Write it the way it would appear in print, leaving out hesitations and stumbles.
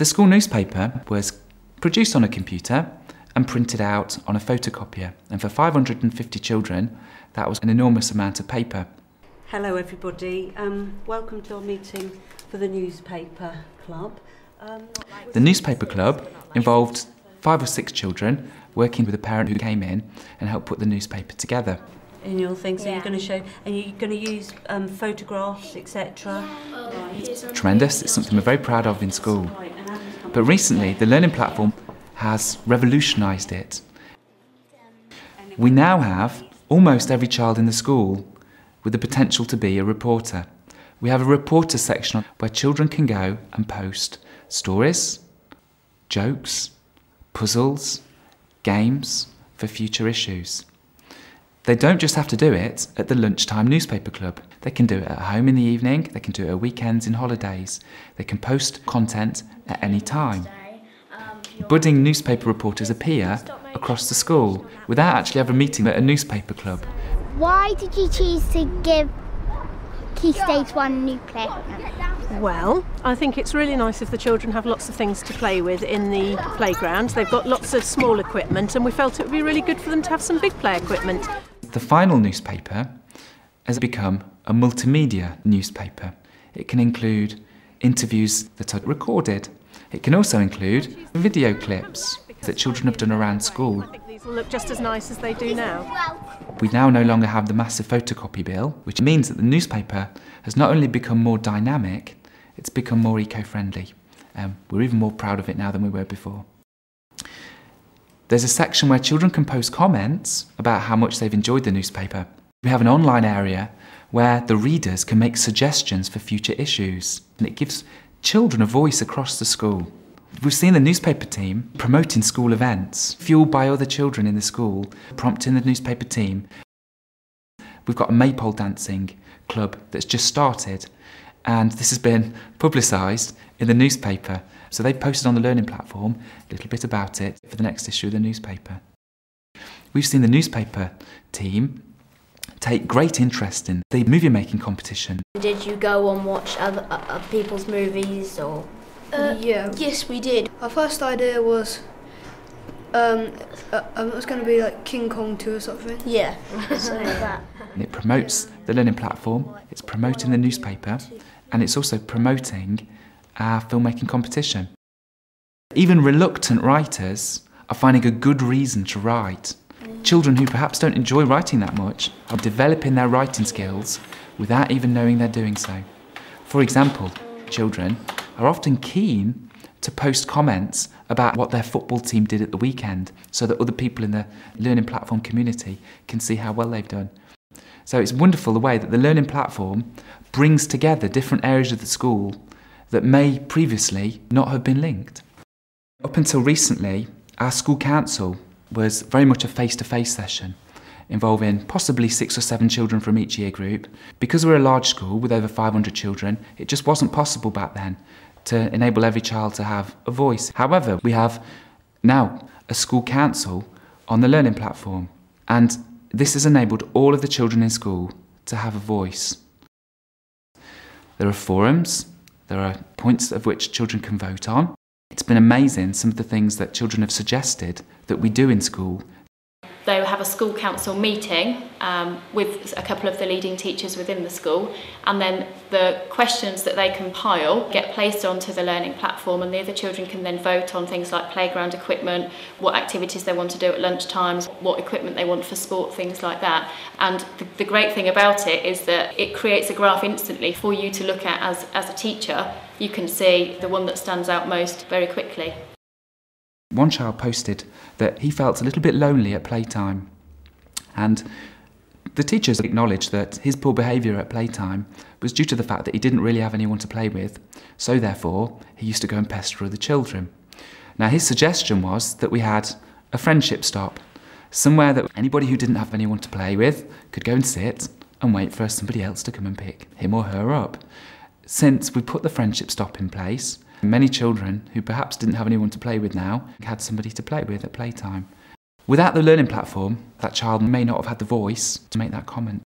The school newspaper was produced on a computer and printed out on a photocopier, and for 550 children that was an enormous amount of paper. Hello everybody, welcome to our meeting for the newspaper club. The newspaper club involved 5 or 6 children working with a parent who came in and helped put the newspaper together. In your things, so you're going to show, and you're going to use photographs, etc. It's tremendous, it's something we're very proud of in school. But recently the learning platform has revolutionised it. We now have almost every child in the school with the potential to be a reporter. We have a reporter section where children can go and post stories, jokes, puzzles, games for future issues. They don't just have to do it at the lunchtime newspaper club. They can do it at home in the evening, they can do it at weekends and holidays. They can post content at any time. Budding newspaper reporters appear across the school without actually having a meeting at a newspaper club. Why did you choose to give Key Stage 1 a new playground? Well, I think it's really nice if the children have lots of things to play with in the playground. They've got lots of small equipment and we felt it would be really good for them to have some big play equipment. The final newspaper has become a multimedia newspaper. It can include interviews that are recorded. It can also include video clips that children have done around school. I think these will look just as nice as they do now. We now no longer have the massive photocopy bill, which means that the newspaper has not only become more dynamic, it's become more eco-friendly. We're even more proud of it now than we were before. There's a section where children can post comments about how much they've enjoyed the newspaper. We have an online area where the readers can make suggestions for future issues, and it gives children a voice across the school. We've seen the newspaper team promoting school events, fueled by other children in the school, prompting the newspaper team. We've got a maypole dancing club that's just started, and this has been publicised in the newspaper. So they posted on the learning platform a little bit about it for the next issue of the newspaper. We've seen the newspaper team take great interest in the movie making competition. Did you go and watch other people's movies or? Yeah. Yes, we did. Our first idea was it was going to be like King Kong 2 or something. Yeah, something like that. And it promotes the learning platform, it's promoting the newspaper, and it's also promoting our filmmaking competition. Even reluctant writers are finding a good reason to write. Children who perhaps don't enjoy writing that much are developing their writing skills without even knowing they're doing so. For example, children are often keen to post comments about what their football team did at the weekend so that other people in the learning platform community can see how well they've done. So it's wonderful the way that the learning platform brings together different areas of the school that may previously not have been linked. Up until recently, our school council was very much a face-to-face session involving possibly 6 or 7 children from each year group. Because we're a large school with over 500 children, it just wasn't possible back then to enable every child to have a voice. However, we have now a school council on the learning platform, and this has enabled all of the children in school to have a voice. There are forums, there are points of which children can vote on. It's been amazing some of the things that children have suggested that we do in school. They have a school council meeting with a couple of the leading teachers within the school, and then the questions that they compile get placed onto the learning platform, and the other children can then vote on things like playground equipment, what activities they want to do at lunchtimes, what equipment they want for sport, things like that. And the great thing about it is that it creates a graph instantly for you to look at as a teacher. You can see the one that stands out most very quickly. One child posted that he felt a little bit lonely at playtime, and the teachers acknowledged that his poor behaviour at playtime was due to the fact that he didn't really have anyone to play with, so therefore he used to go and pester other children. Now his suggestion was that we had a friendship stop, somewhere that anybody who didn't have anyone to play with could go and sit and wait for somebody else to come and pick him or her up. Since we put the friendship stop in place, many children who perhaps didn't have anyone to play with now had somebody to play with at playtime. Without the learning platform, that child may not have had the voice to make that comment.